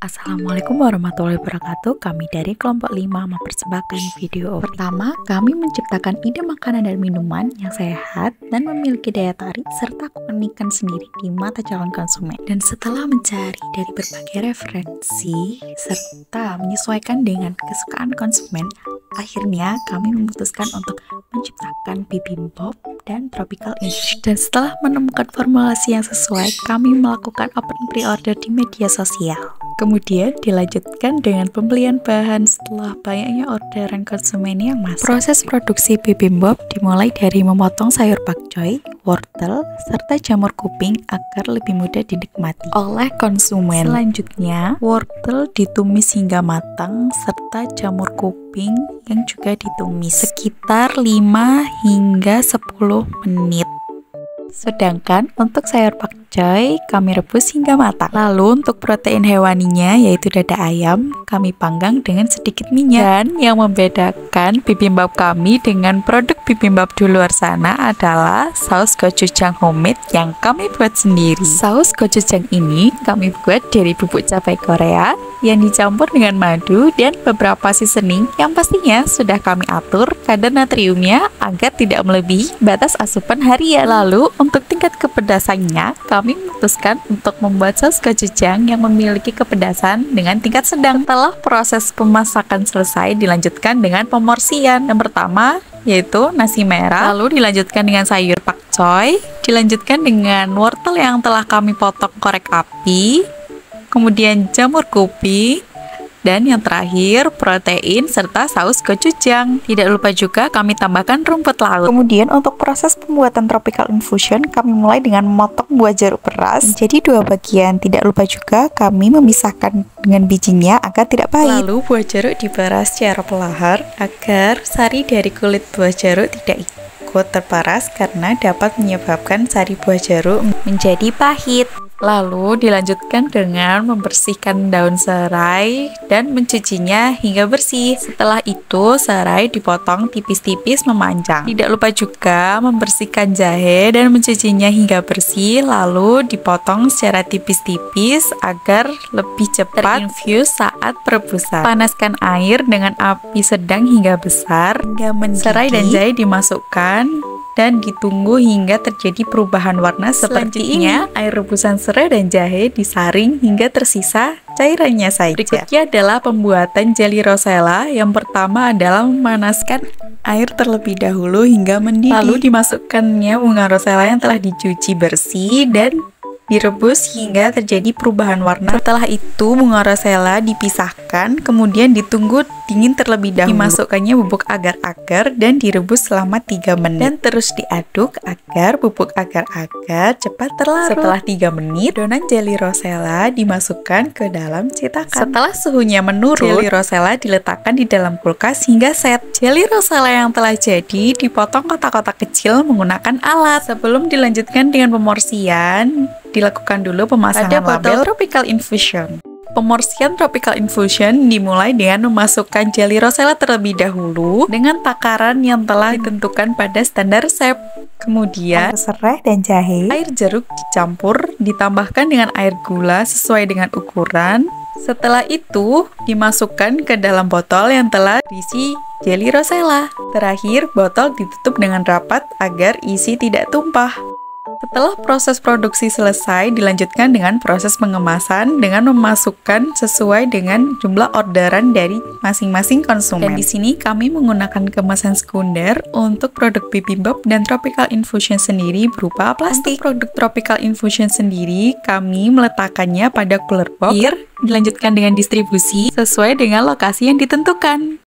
Assalamualaikum warahmatullahi wabarakatuh. Kami dari kelompok 5 mempersembahkan video pertama. Kami menciptakan ide makanan dan minuman yang sehat dan memiliki daya tarik serta keunikan sendiri di mata calon konsumen. Dan setelah mencari dari berbagai referensi serta menyesuaikan dengan kesukaan konsumen, akhirnya kami memutuskan untuk menciptakan bibimbap dan tropical infusion. Dan setelah menemukan formulasi yang sesuai, kami melakukan open pre-order di media sosial. Kemudian dilanjutkan dengan pembelian bahan setelah banyaknya orderan konsumen yang masuk. Proses produksi bibimbap dimulai dari memotong sayur pakcoy, wortel, serta jamur kuping agar lebih mudah dinikmati oleh konsumen. Selanjutnya, wortel ditumis hingga matang serta jamur kuping yang juga ditumis sekitar 5 hingga 10 menit. Sedangkan untuk sayur pakcoy kami rebus hingga matang. Lalu untuk protein hewaninya yaitu dada ayam kami panggang dengan sedikit minyak. Dan yang membedakan bibimbap kami dengan produk bibimbap di luar sana adalah saus gochujang homemade yang kami buat sendiri. Saus gochujang ini kami buat dari bubuk cabai Korea yang dicampur dengan madu dan beberapa seasoning yang pastinya sudah kami atur kadar natriumnya agar tidak melebihi batas asupan harian. Lalu untuk tingkat kepedasannya, kami memutuskan untuk membuat saus gochujang yang memiliki kepedasan dengan tingkat sedang. Setelah proses pemasakan selesai, dilanjutkan dengan pemorsian. Yang pertama yaitu nasi merah, lalu dilanjutkan dengan sayur pakcoy, dilanjutkan dengan wortel yang telah kami potong korek api, kemudian jamur kuping, dan yang terakhir protein serta saus gochujang. Tidak lupa juga kami tambahkan rumput laut. Kemudian untuk proses pembuatan tropical infusion, kami mulai dengan memotong buah jeruk peras menjadi 2 bagian. Tidak lupa juga kami memisahkan dengan bijinya agar tidak pahit. Lalu buah jeruk diperas secara perlahan agar sari dari kulit buah jeruk tidak ikut terperas karena dapat menyebabkan sari buah jeruk menjadi pahit. Lalu dilanjutkan dengan membersihkan daun serai dan mencucinya hingga bersih. Setelah itu serai dipotong tipis-tipis memanjang. Tidak lupa juga membersihkan jahe dan mencucinya hingga bersih, lalu dipotong secara tipis-tipis agar lebih cepat terinfus saat perebusan. Panaskan air dengan api sedang hingga besar hingga mendidih. Serai dan jahe dimasukkan dan ditunggu hingga terjadi perubahan warna seperti ini. Air rebusan serai dan jahe disaring hingga tersisa cairannya saja. Berikutnya adalah pembuatan jelly rosella. Yang pertama adalah memanaskan air terlebih dahulu hingga mendidih. Lalu dimasukkannya bunga rosella yang telah dicuci bersih dan direbus hingga terjadi perubahan warna. Setelah itu bunga rosella dipisahkan, kemudian ditunggu dingin terlebih dahulu. Dimasukkannya bubuk agar-agar dan direbus selama 3 menit. Dan terus diaduk agar bubuk agar-agar cepat terlarut. Setelah 3 menit, adonan jelly rosella dimasukkan ke dalam cetakan. Setelah suhunya menurun, jelly rosella diletakkan di dalam kulkas hingga set. Jelly rosella yang telah jadi dipotong kotak-kotak kecil menggunakan alat. Sebelum dilanjutkan dengan pemorsian, dilakukan dulu pemasangan label tropical infusion. Pemorsian tropical infusion dimulai dengan memasukkan jelly rosella terlebih dahulu dengan takaran yang telah ditentukan pada standar resep. Kemudian serai dan jahe, air jeruk dicampur, ditambahkan dengan air gula sesuai dengan ukuran. Setelah itu dimasukkan ke dalam botol yang telah berisi jelly rosella. Terakhir, botol ditutup dengan rapat agar isi tidak tumpah. Setelah proses produksi selesai, dilanjutkan dengan proses pengemasan dengan memasukkan sesuai dengan jumlah orderan dari masing-masing konsumen. Dan di sini kami menggunakan kemasan sekunder untuk produk bibimbap dan tropical infusion sendiri berupa plastik. Untuk produk tropical infusion sendiri, kami meletakkannya pada cooler box. Dilanjutkan dengan distribusi sesuai dengan lokasi yang ditentukan.